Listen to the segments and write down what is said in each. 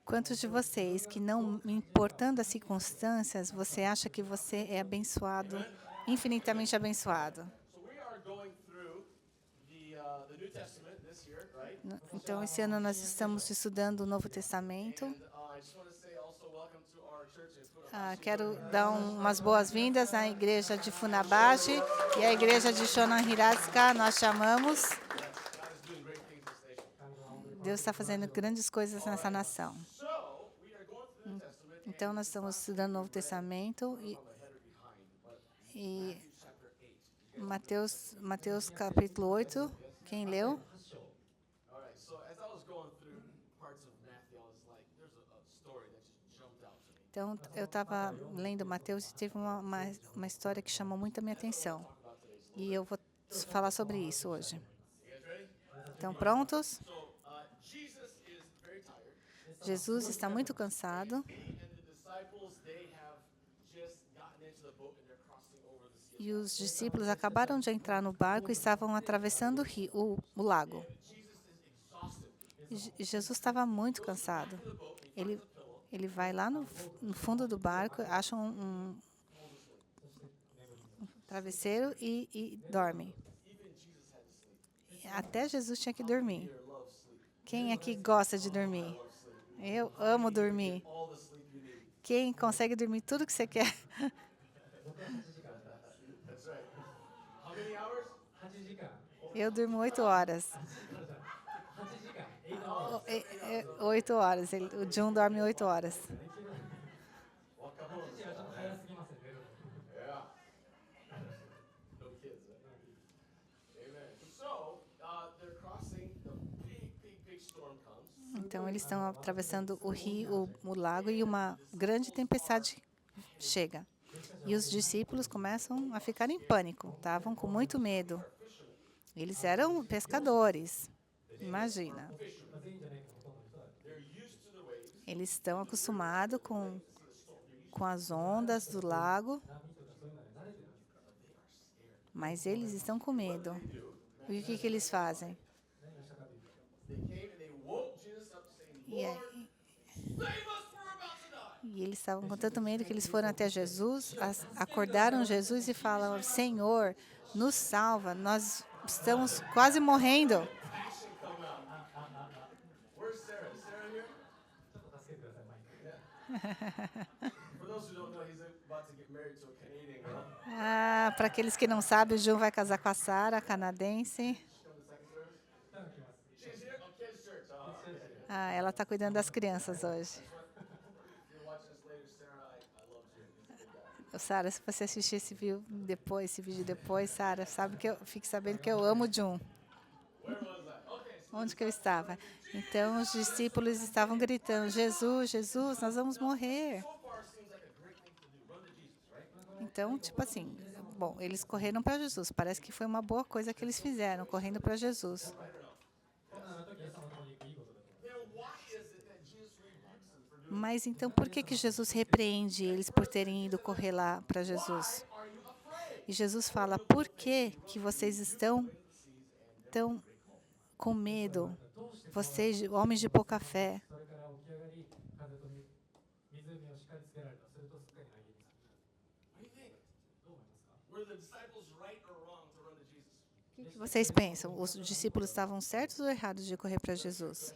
Quantos de vocês que, não importando as circunstâncias, você acha que você é abençoado, infinitamente abençoado? Então, esse ano nós estamos estudando o Novo Testamento. Quero dar umas boas-vindas à igreja de Funabashi e à igreja de Shonan Hiratsuka. Nós chamamos. Deus está fazendo grandes coisas nessa nação. Então, nós estamos estudando o Novo Testamento e Mateus capítulo 8. Quem leu? Então, eu estava lendo Mateus e teve uma história que chamou muito a minha atenção. E eu vou falar sobre isso hoje. Estão prontos? Jesus está muito cansado. E os discípulos acabaram de entrar no barco e estavam atravessando o lago. E Jesus estava muito cansado. Ele vai lá no fundo do barco, acha um travesseiro e dorme. Até Jesus tinha que dormir. Quem aqui gosta de dormir? Eu amo dormir. Quem consegue dormir tudo que você quer? Eu durmo 8 horas. 8 horas. O Jun dorme 8 horas. Então, eles estão atravessando o rio, o lago, e uma grande tempestade chega. E os discípulos começam a ficar em pânico, estavam com muito medo. Eles eram pescadores, imagina. Eles estão acostumados com as ondas do lago, mas eles estão com medo. E o que eles fazem? E eles estavam com tanto medo que eles foram até Jesus, acordaram Jesus e falaram: Senhor, nos salva, nós estamos quase morrendo. Para aqueles que não sabem, o Jun vai casar com a Sara, canadense. Ela está cuidando das crianças hoje. Sara, se você assistir esse vídeo depois, Sara, fique sabendo que eu amo o Jun. Onde que eu estava? Então, os discípulos estavam gritando: Jesus, Jesus, nós vamos morrer. Então, tipo assim, bom, eles correram para Jesus. Parece que foi uma boa coisa que eles fizeram, correndo para Jesus. Mas então, por que Jesus repreende eles por terem ido correr lá para Jesus? E Jesus fala: por que vocês estão tão com medo? Vocês, homens de pouca fé. O que vocês pensam? Os discípulos estavam certos ou errados de correr para Jesus?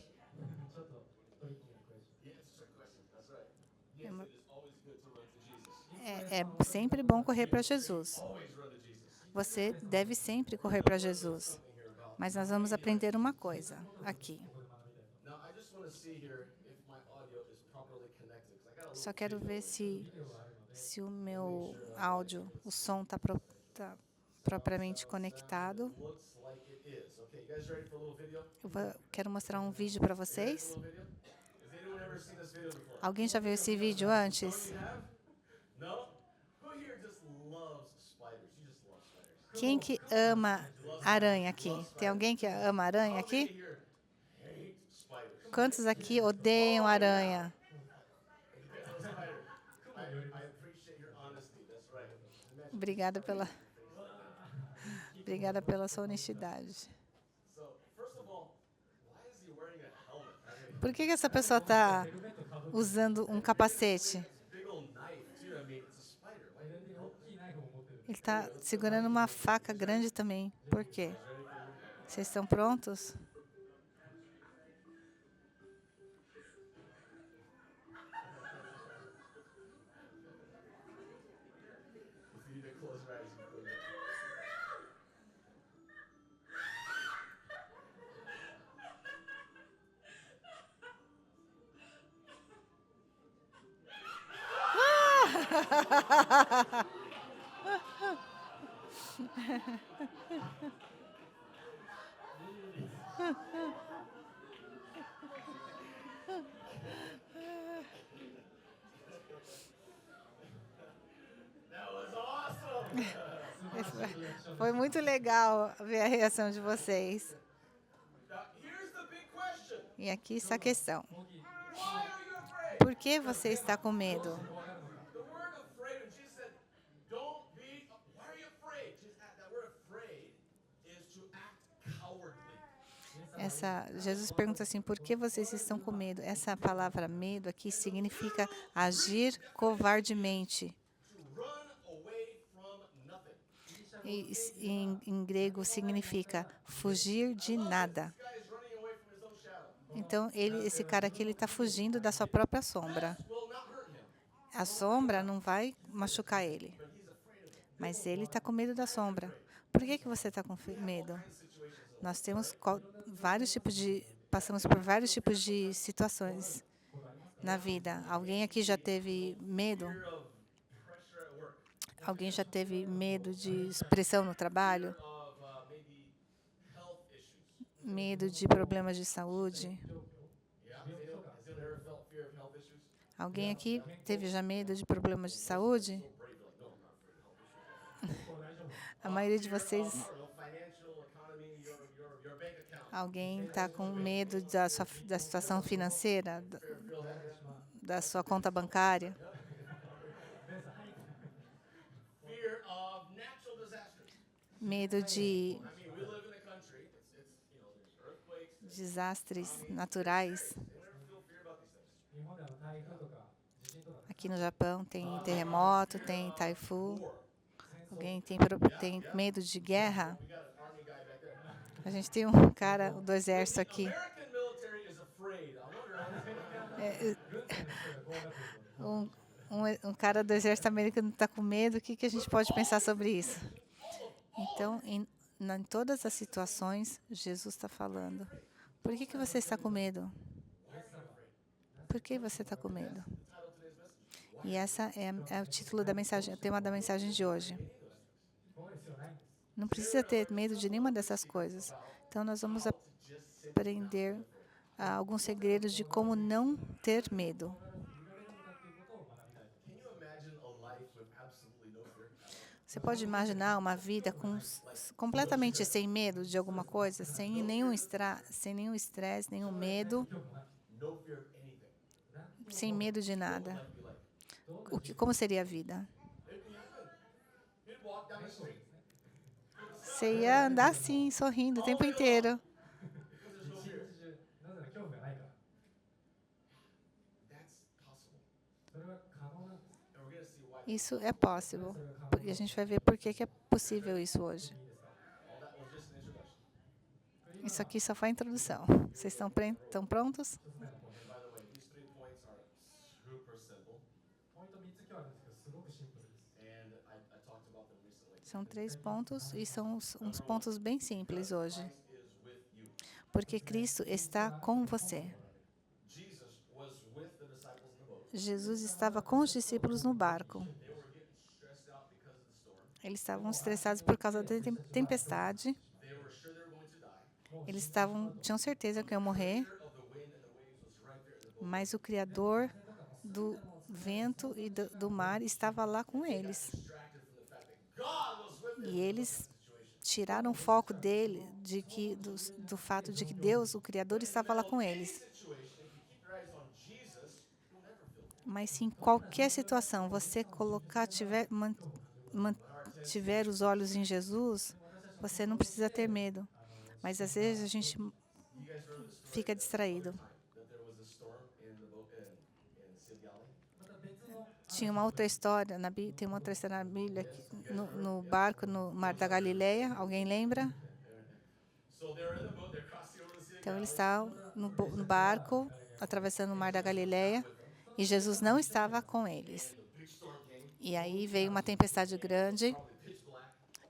É sempre bom correr para Jesus. Você deve sempre correr para Jesus. Mas nós vamos aprender uma coisa aqui. Só quero ver se o meu áudio, o som está propriamente conectado. Quero mostrar um vídeo para vocês. Alguém já viu esse vídeo antes? Quem que ama aranha aqui? Tem alguém que ama aranha aqui? Quantos aqui odeiam aranha? Obrigada pela sua honestidade. Por que essa pessoa está usando um capacete? Ele está segurando uma faca grande também. Por quê? Vocês estão prontos? Foi muito legal ver a reação de vocês. E aqui está a questão. Por que você está com medo? Jesus pergunta assim, por que vocês estão com medo? Essa palavra medo aqui significa agir covardemente. E, em grego significa fugir de nada. Então, esse cara aqui está fugindo da sua própria sombra. A sombra não vai machucar ele. Mas ele está com medo da sombra. Por que você está com medo? Nós temos passamos por vários tipos de situações na vida. Alguém aqui já teve medo? Alguém já teve medo de pressão no trabalho? Medo de problemas de saúde? Alguém aqui teve já medo de problemas de saúde? A maioria de vocês. Alguém está com medo da situação financeira, da sua conta bancária? Medo de desastres naturais. Aqui no Japão tem terremoto, tem taifu. Alguém tem medo de guerra? A gente tem um cara do exército aqui. Um cara do exército americano está com medo. O que a gente pode pensar sobre isso? Então, em todas as situações, Jesus está falando. Por que você está com medo? Por que você está com medo? E essa é o título da mensagem, o tema da mensagem de hoje. Não precisa ter medo de nenhuma dessas coisas. Então, nós vamos aprender alguns segredos de como não ter medo. Você pode imaginar uma vida completamente sem medo de alguma coisa, sem nenhum estresse, nenhum medo, sem medo de nada. Como seria a vida? Você ia andar assim, sorrindo o tempo inteiro. Isso é possível. E a gente vai ver por que é possível isso hoje. Isso aqui só foi a introdução. Vocês estão prontos? São 3 pontos e são uns pontos bem simples hoje. Porque Cristo está com você. Jesus estava com os discípulos no barco. Eles estavam estressados por causa da tempestade. Eles tinham certeza que iam morrer. Mas o Criador do vento e do mar estava lá com eles. E eles tiraram o foco do fato de que Deus, o Criador, estava lá com eles. Mas se em qualquer situação você mantiver os olhos em Jesus, você não precisa ter medo. Mas às vezes a gente fica distraído. tinha uma outra história, tem uma outra história na Bíblia, no barco, no Mar da Galileia. Alguém lembra? Então, eles estavam no barco, atravessando o Mar da Galileia, e Jesus não estava com eles. E aí veio uma tempestade grande,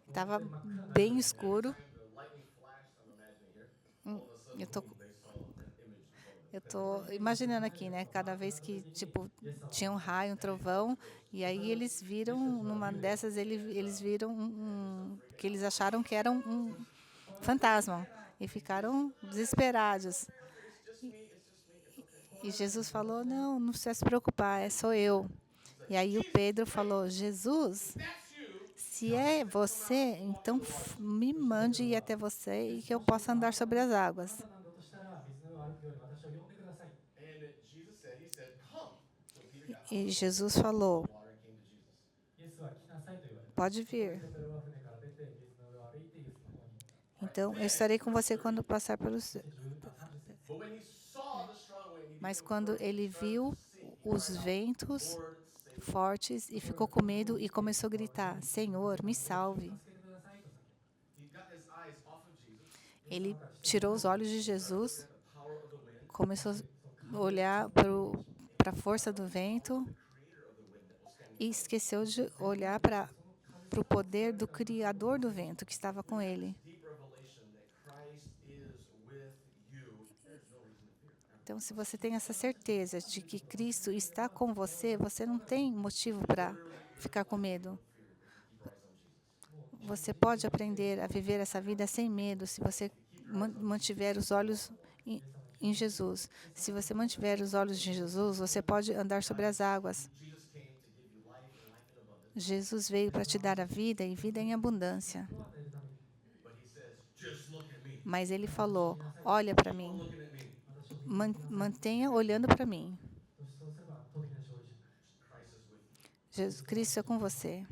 estava bem escuro. Eu tô, eu tô imaginando aqui, né? Cada vez que tipo tinha um raio, um trovão, e aí eles viram, numa dessas eles viram que eles acharam que era um fantasma e ficaram desesperados. E Jesus falou: não, não precisa se preocupar, sou eu. E aí o Pedro falou: Jesus, se é você, então me mande ir até você e que eu possa andar sobre as águas. E Jesus falou: pode vir. Então eu estarei com você quando passar pelos. Mas quando ele viu os ventos fortes e ficou com medo e começou a gritar: Senhor, me salve. Ele tirou os olhos de Jesus, começou a olhar para a força do vento e esqueceu de olhar para o poder do Criador do vento que estava com ele. Então, se você tem essa certeza de que Cristo está com você, você não tem motivo para ficar com medo. Você pode aprender a viver essa vida sem medo se você mantiver os olhos em Jesus. Se você mantiver os olhos em Jesus, você pode andar sobre as águas. Jesus veio para te dar a vida e vida em abundância. Mas ele falou: olha para mim. Mantenha olhando para mim. Jesus Cristo é com você.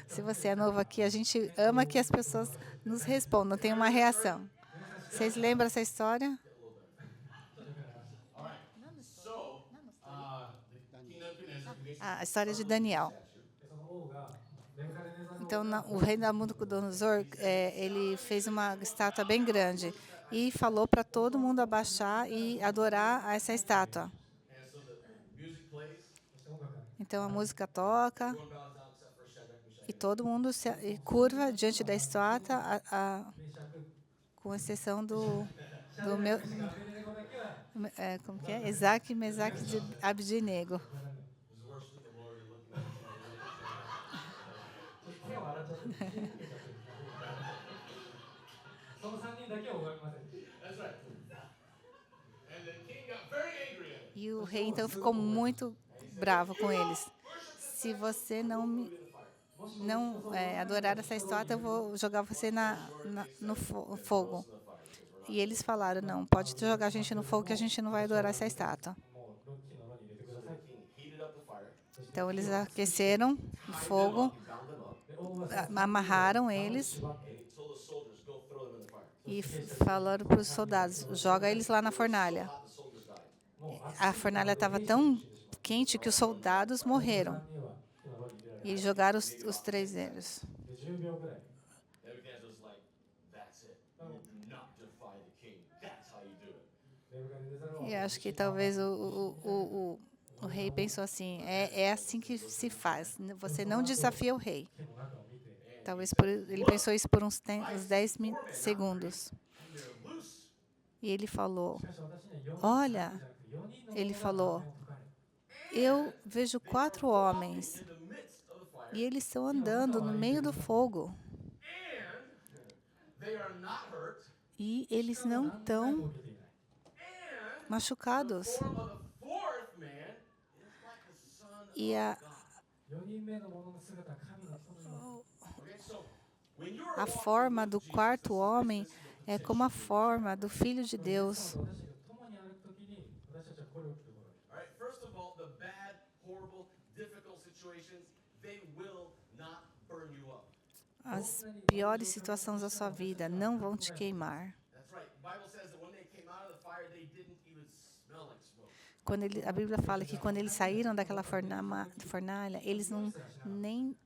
Se você é novo aqui, a gente ama que as pessoas nos respondam, tem uma reação. Vocês lembram essa história? A história de Daniel. Então, o rei Nabucodonosor, ele fez uma estátua bem grande e falou para todo mundo abaixar e adorar a essa estátua. Então, a música toca e todo mundo se curva diante da estátua, com exceção do meu, como que é? Isaac, Mesaque e Abdinego. E o rei então ficou muito bravo com eles. Se você não adorar essa estátua, eu vou jogar você no fogo. E eles falaram: não, pode jogar a gente no fogo que a gente não vai adorar essa estátua. Então eles aqueceram o fogo, amarraram eles e falaram para os soldados: joga eles lá na fornalha. A fornalha estava tão quente que os soldados morreram. E jogaram os três eles. E acho que talvez o rei pensou assim: é assim que se faz. Você não desafia o rei. Talvez ele pensou isso por uns 10 segundos. E ele falou: olha, ele falou, eu vejo 4 homens e eles estão andando no meio do fogo. E eles não estão machucados. E a forma do 4º homem é como a forma do Filho de Deus. As piores situações da sua vida não vão te queimar. A Bíblia fala que quando eles saíram daquela fornalha, eles não nem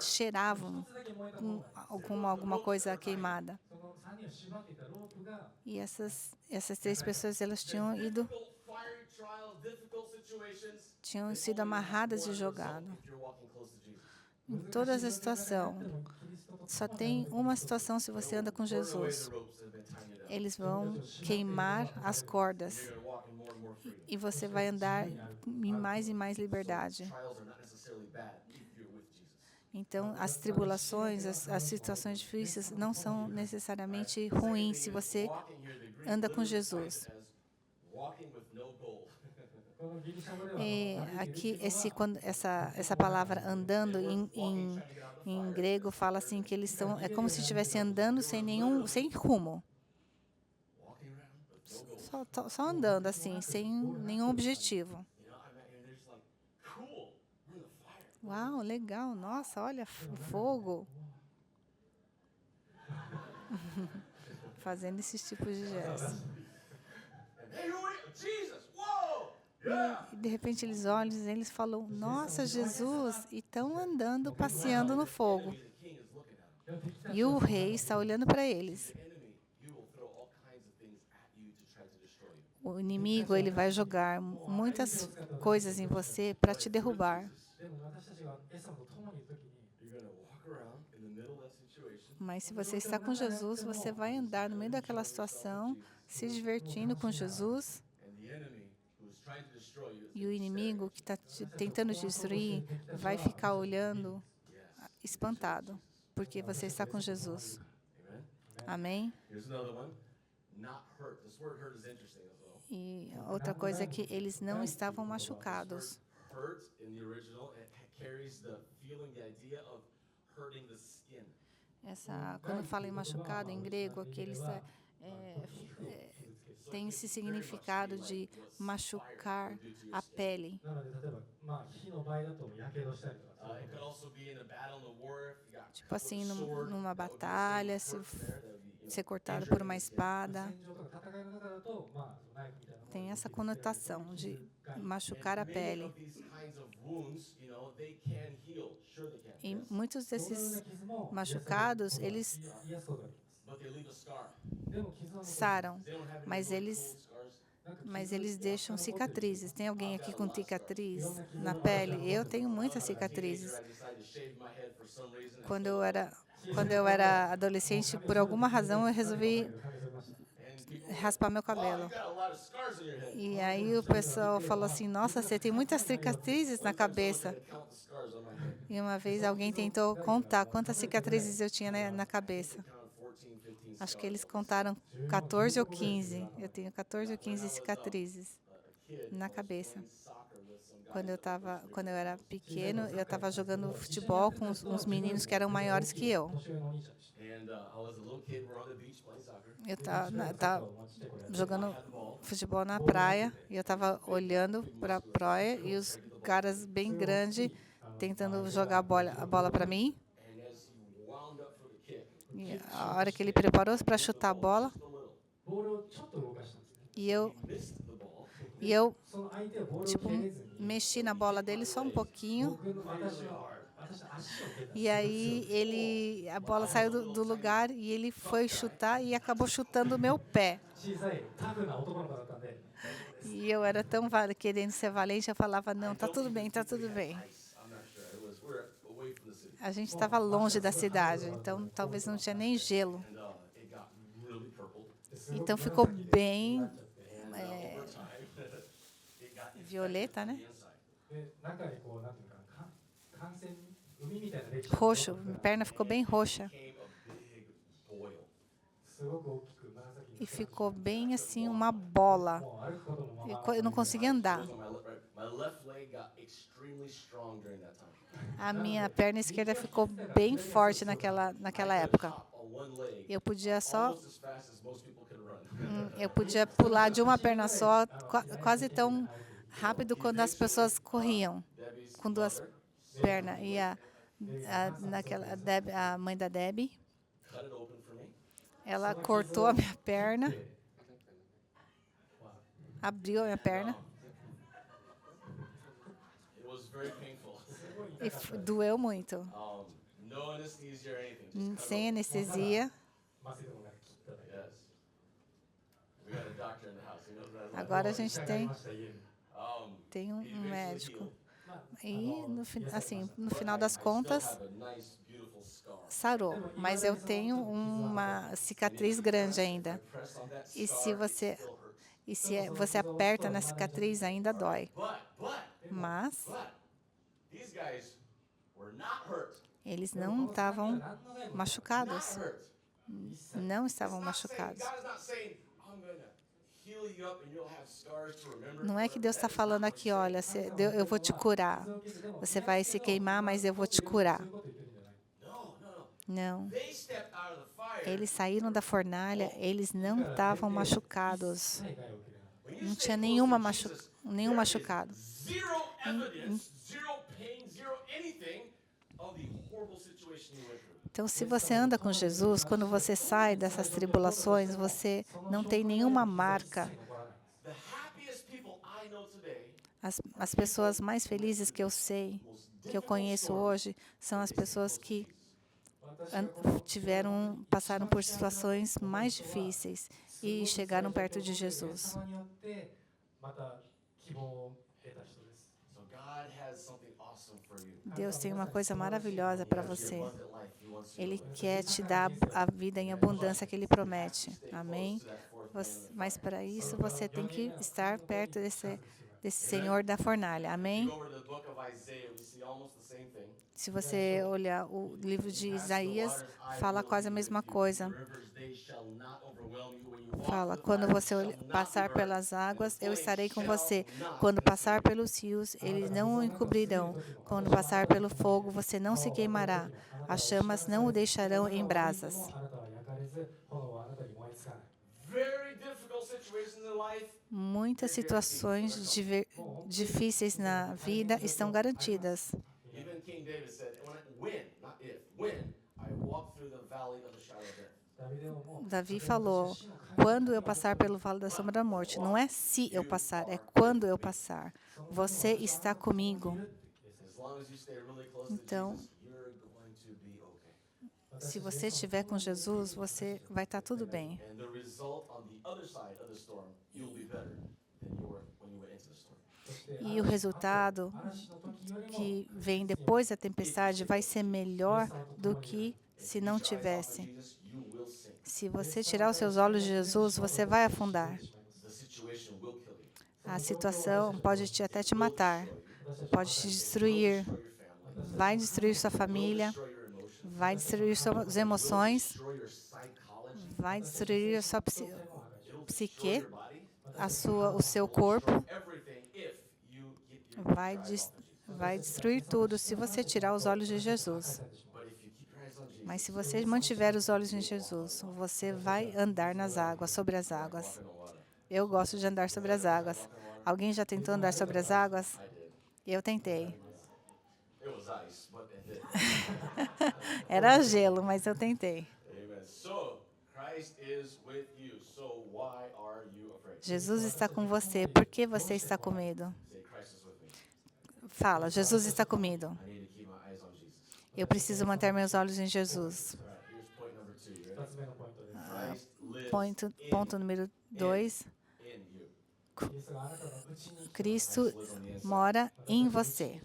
cheiravam com alguma coisa queimada. E essas 3 pessoas, elas tinham sido amarradas e jogadas. Em toda essa situação, só tem uma situação se você anda com Jesus. Eles vão queimar as cordas e você vai andar em mais e mais liberdade. Então, as tribulações, as situações difíceis não são necessariamente ruins se você anda com Jesus. E aqui, essa palavra andando em grego fala assim que eles estão, é como se estivessem andando sem rumo. Só andando assim, sem nenhum objetivo. Uau, legal. Nossa, olha, o fogo. Fazendo esses tipos de gestos. E de repente eles olham e eles falam, nossa, Jesus, e estão andando, passeando no fogo. E o rei está olhando para eles. O inimigo, ele vai jogar muitas coisas em você para te derrubar. Mas se você está com Jesus, você vai andar no meio daquela situação, se divertindo com Jesus. E o inimigo que está tentando te destruir vai ficar olhando espantado, porque você está com Jesus. Amém? E outra coisa é que eles não estavam machucados. Quando fala em machucado em grego, aqui tem esse significado de machucar a pele. Tipo assim, numa batalha, ser cortado por uma espada. Tem essa conotação de machucar a pele. E muitos desses machucados, eles saram, mas eles deixam cicatrizes. Tem alguém aqui com cicatriz na pele? Eu tenho muitas cicatrizes. Quando eu era adolescente, por alguma razão, eu resolvi raspar meu cabelo. E aí o pessoal falou assim, nossa, você tem muitas cicatrizes na cabeça. E uma vez alguém tentou contar quantas cicatrizes eu tinha na cabeça. Acho que eles contaram 14 ou 15. Eu tenho 14 ou 15 cicatrizes na cabeça. Quando eu era pequeno, eu estava jogando futebol com uns meninos que eram maiores que eu. Eu estava jogando futebol na praia e eu estava olhando para a praia e os caras bem grandes tentando jogar a bola para mim. E a hora que ele preparou para chutar a bola, e eu tipo, mexi na bola dele só um pouquinho. E aí a bola saiu do lugar e ele foi chutar e acabou chutando o meu pé. E eu era tão querendo ser valente, eu falava, não, tá tudo bem, tá tudo bem. A gente estava longe da cidade, então talvez não tinha nem gelo. Então ficou bem violeta, né? Roxo, minha perna ficou bem roxa. E ficou bem assim, uma bola. Eu não conseguia andar. A minha perna esquerda ficou bem forte naquela época. Eu podia pular de uma perna só, quase tão rápido quando as pessoas corriam com duas pernas. E a mãe da Debbie, ela cortou a minha perna, abriu a minha perna. E doeu muito. Sem anestesia. Agora a gente tem um médico. E, no final das contas, sarou. Mas eu tenho uma cicatriz grande ainda. E se você aperta na cicatriz, ainda dói. Mas eles não estavam machucados. Não estavam machucados. Não é que Deus está falando aqui, olha, eu vou te curar. Você vai se queimar, mas eu vou te curar. Não. Eles saíram da fornalha, eles não estavam machucados. Não tinha nenhum machucado. Então, se você anda com Jesus, quando você sai dessas tribulações, você não tem nenhuma marca. As pessoas mais felizes que eu sei, que eu conheço hoje, são as pessoas que passaram por situações mais difíceis e chegaram perto de Jesus. Deus tem uma coisa maravilhosa para você. Ele quer te dar a vida em abundância que Ele promete. Amém? Mas para isso você tem que estar perto desse Senhor da fornalha. Amém? Se você olhar o livro de Isaías, fala quase a mesma coisa. Fala, quando você passar pelas águas, eu estarei com você. Quando passar pelos rios, eles não o encobrirão. Quando passar pelo fogo, você não se queimará. As chamas não o deixarão em brasas. Muitas situações difíceis na vida estão garantidas. Davi falou, quando eu passar pelo vale da sombra da morte. Não é se eu passar, é quando eu passar. Você está comigo. Então, se você estiver com Jesus, você vai estar tudo bem. E o resultado que vem depois da tempestade vai ser melhor do que se não tivesse. Se você tirar os seus olhos de Jesus, você vai afundar. A situação pode até te matar, pode te destruir, vai destruir sua família, vai destruir suas emoções, vai destruir a sua psique, o seu corpo, vai destruir tudo se você tirar os olhos de Jesus. Mas se você mantiver os olhos em Jesus, você vai andar nas águas, sobre as águas. Eu gosto de andar sobre as águas. Alguém já tentou andar sobre as águas? Eu tentei. Era gelo, mas eu tentei. Jesus está com você. Por que você está com medo? Fala, Jesus está comigo. Eu preciso manter meus olhos em Jesus. Ponto número 2. Cristo mora em você.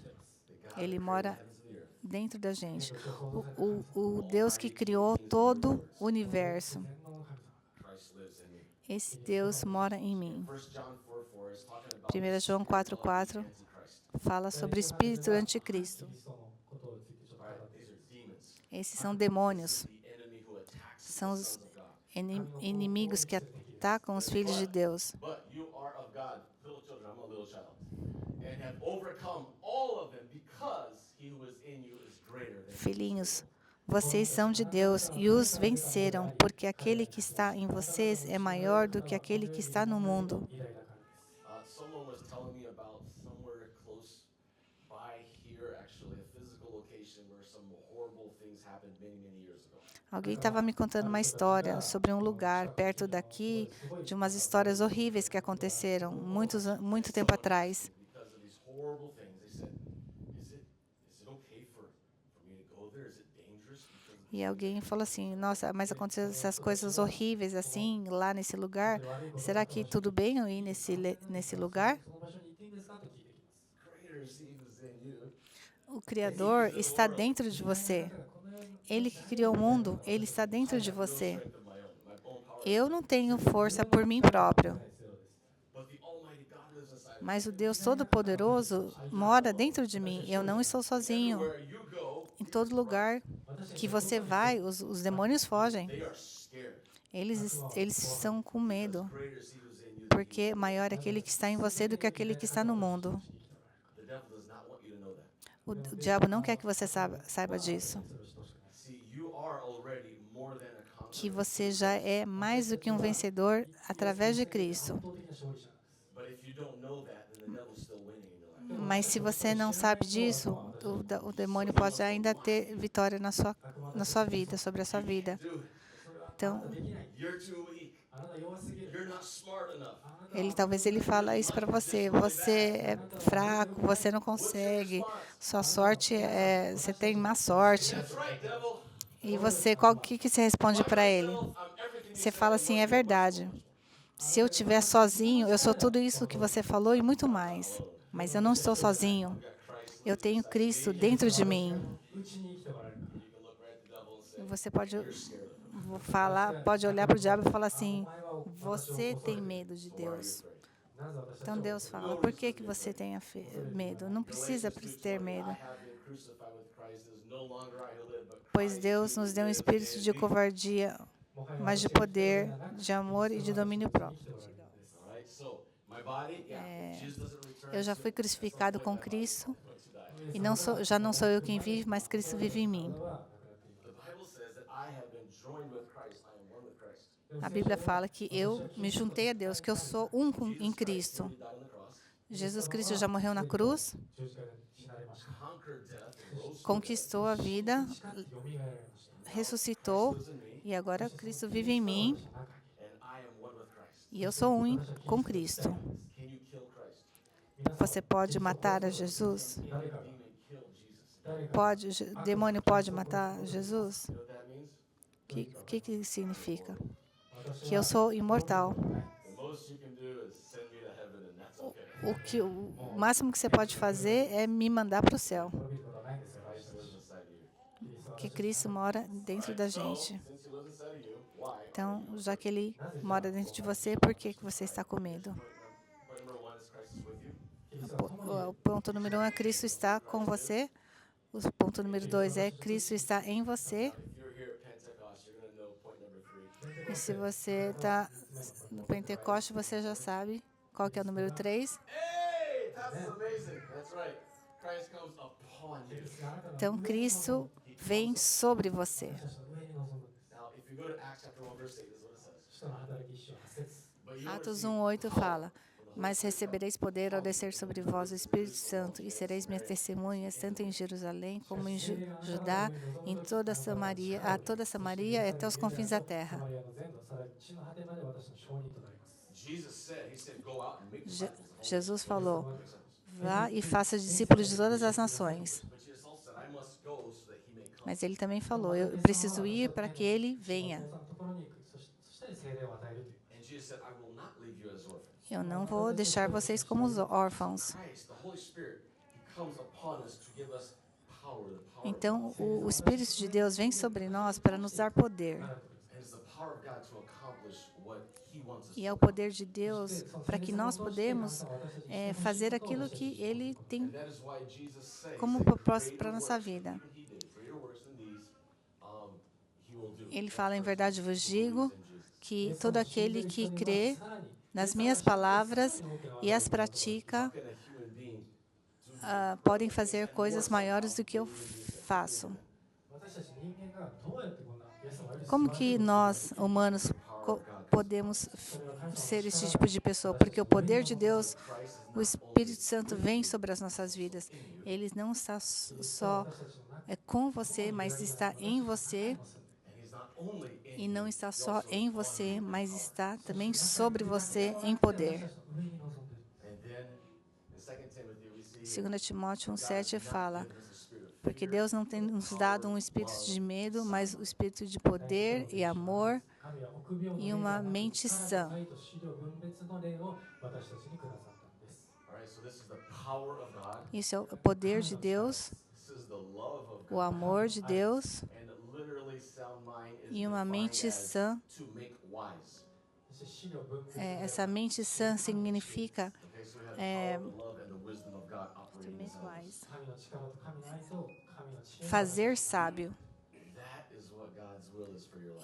Ele mora dentro da gente. O Deus que criou todo o universo. Esse Deus mora em mim. 1 João 4,4 fala sobre o espírito anticristo. Esses são demônios. São os inimigos que atacam os filhos de Deus. Filhinhos, vocês são de Deus e os venceram, porque aquele que está em vocês é maior do que aquele que está no mundo. Alguém estava me contando uma história sobre um lugar perto daqui, de umas histórias horríveis que aconteceram muito tempo atrás. E alguém falou assim, nossa, mas aconteceram essas coisas horríveis assim, lá nesse lugar. Será que tudo bem eu ir nesse lugar? O Criador está dentro de você. Ele que criou o mundo, ele está dentro de você. Eu não tenho força por mim próprio, mas o Deus Todo-Poderoso mora dentro de mim. Eu não estou sozinho. Em todo lugar que você vai, os demônios fogem. Eles são com medo, porque maior é aquele que está em você do que aquele que está no mundo. O diabo não quer que você saiba disso. Que você já é mais do que um vencedor através de Cristo. Mas se você não sabe disso, o demônio pode ainda ter vitória na sua vida, sobre a sua vida. Então, talvez ele fala isso para você. Você é fraco, você não consegue. Sua sorte você tem má sorte. E você, que você responde para ele? Você fala assim, é verdade. Se eu estiver sozinho, eu sou tudo isso que você falou e muito mais. Mas eu não estou sozinho. Eu tenho Cristo dentro de mim. Você pode olhar para o diabo e falar assim, você tem medo de Deus. Então Deus fala, por que você tem medo? Não precisa ter medo. Pois Deus nos deu um espírito de covardia, mas de poder, de amor e de domínio próprio. Eu já fui crucificado com Cristo e já não sou eu quem vive, mas Cristo vive em mim. A Bíblia fala que eu me juntei a Deus, que eu sou em Cristo. Jesus Cristo já morreu na cruz, conquistou a vida, ressuscitou e agora Cristo vive em mim e eu sou com Cristo. Você pode matar a Jesus? Demônio pode matar Jesus? O que significa? Que eu sou imortal. O máximo que você pode fazer é me mandar para o céu. Que Cristo mora dentro da gente. Então, já que Ele mora dentro de você, por que você está com medo? O ponto número 1 é Cristo está com você. O ponto número 2 é Cristo está em você. E se você está no Pentecoste, você já sabe qual que é o número 3. Então, Cristo vem sobre você. Atos 1:8 fala, mas recebereis poder ao descer sobre vós o Espírito Santo, e sereis minhas testemunhas, tanto em Jerusalém como em Judá, em toda Samaria, e até os confins da terra. Jesus falou, vá e faça discípulos de todas as nações. Mas ele também falou, eu preciso ir para que ele venha. Eu não vou deixar vocês como os órfãos. Então, o Espírito de Deus vem sobre nós para nos dar poder. E é o poder de Deus para que nós podemos fazer aquilo que Ele tem como propósito para a nossa vida. Ele fala, em verdade vos digo, que todo aquele que crê nas minhas palavras e as pratica, podem fazer coisas maiores do que eu faço. Como que nós, humanos, podemos ser esse tipo de pessoa, porque o poder de Deus, o Espírito Santo vem sobre as nossas vidas. Ele não está só com você, mas está em você. E não está só em você, mas está também sobre você em poder. 2 Timóteo 1,7 fala, porque Deus não tem nos dado um espírito de medo, mas o espírito de poder e amor e uma mente sã. Isso é o poder de Deus, o amor de Deus e uma mente sã. Essa mente sã significa fazer sábio.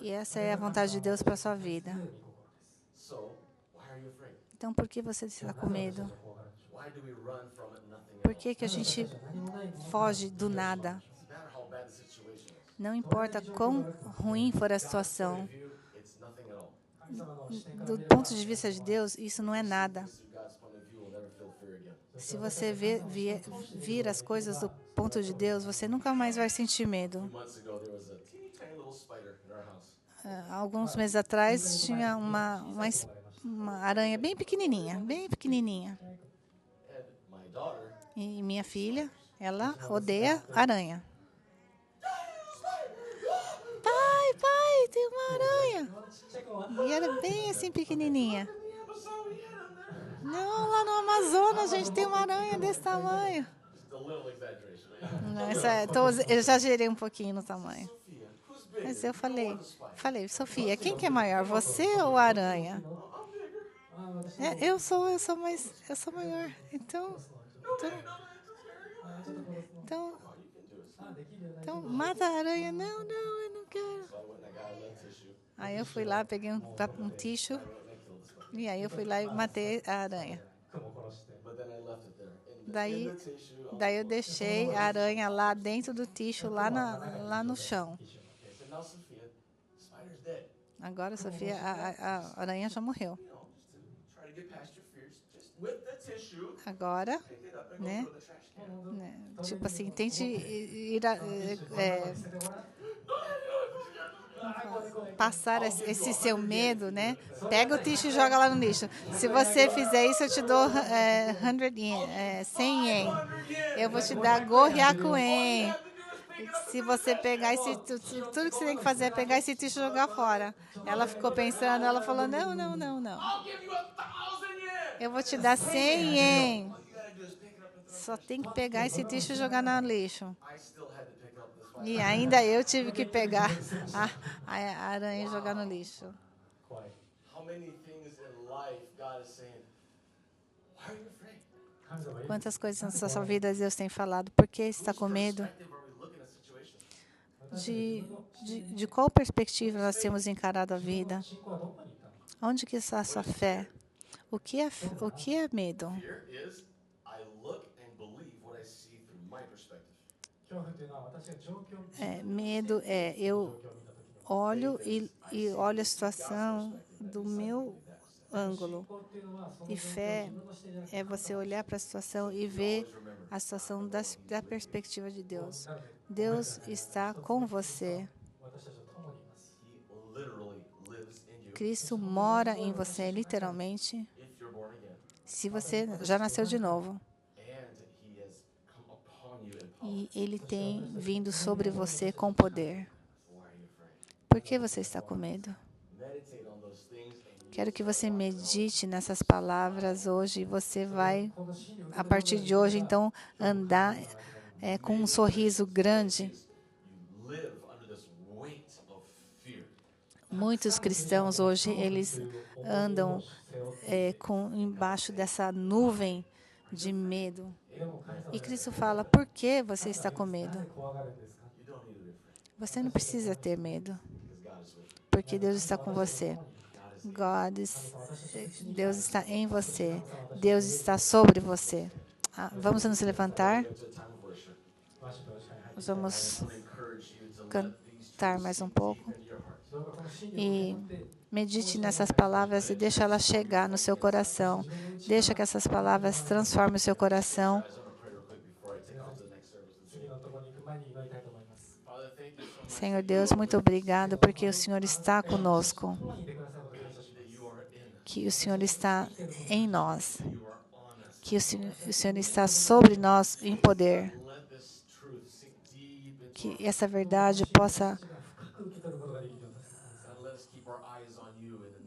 E essa é a vontade de Deus para a sua vida. Então, por que você está com medo? Por que a gente foge do nada? Não importa quão ruim for a situação. Do ponto de vista de Deus, isso não é nada. Se você vir as coisas do ponto de Deus, você nunca mais vai sentir medo. Alguns meses atrás, tinha uma aranha bem pequenininha, bem pequenininha. E minha filha, ela odeia aranha. Pai, tem uma aranha. E era bem assim pequenininha. Não, lá no Amazonas, gente, tem uma aranha desse tamanho. Não, eu exagerei um pouquinho no tamanho. Mas eu falei, Sofia, quem que é maior, você ou a aranha? Eu sou maior. Então, mata a aranha. Não, eu não quero. Aí eu fui lá, peguei um ticho e aí eu fui lá e matei a aranha. Daí eu deixei a aranha lá dentro do ticho, lá no chão. Agora, Sofia, a aranha já morreu. Agora, né? Tipo assim, tente passar esse seu medo, né? Pega o ticho e joga lá no lixo. Se você fizer isso, eu te dou 100 ien. Eu vou te dar gorriakuen. Se você pegar tudo que você tem que fazer é pegar esse ticho e jogar fora. Ela ficou pensando, ela falou, não. Eu vou te dar 100 ien. Só tem que pegar esse ticho e jogar no lixo. E ainda eu tive que pegar a aranha e jogar no lixo. Quantas coisas na sua vida Deus tem falado? Por que está com medo? De qual perspectiva nós temos encarado a vida? Onde que está a sua fé? O que é medo? Medo eu olho e olho a situação do meu ângulo. E fé é você olhar para a situação e ver a situação da perspectiva de Deus. Deus está com você. Cristo mora em você, literalmente, se você já nasceu de novo. E Ele tem vindo sobre você com poder. Por que você está com medo? Quero que você medite nessas palavras hoje e você vai, a partir de hoje, então, andar com um sorriso grande. Muitos cristãos hoje, eles andam embaixo dessa nuvem de medo. E Cristo fala, por que você está com medo? Você não precisa ter medo, porque Deus está com você. Deus está em você. Deus está sobre você. Vamos nos levantar. Vamos cantar mais um pouco. E medite nessas palavras e deixa elas chegar no seu coração. Deixa que essas palavras transformem o seu coração. Senhor Deus, muito obrigado porque o Senhor está conosco, que o Senhor está em nós, que o Senhor está sobre nós em poder, que essa verdade possa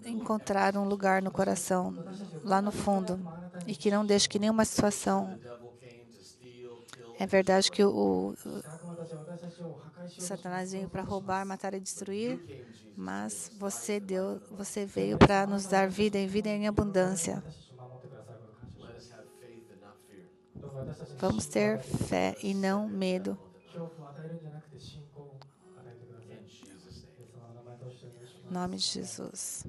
encontrar um lugar no coração, lá no fundo, e que não deixe que nenhuma situação. É verdade que o Satanás veio para roubar, matar e destruir, mas você veio para nos dar vida e vida em abundância. Vamos ter fé e não medo. Em nome de Jesus.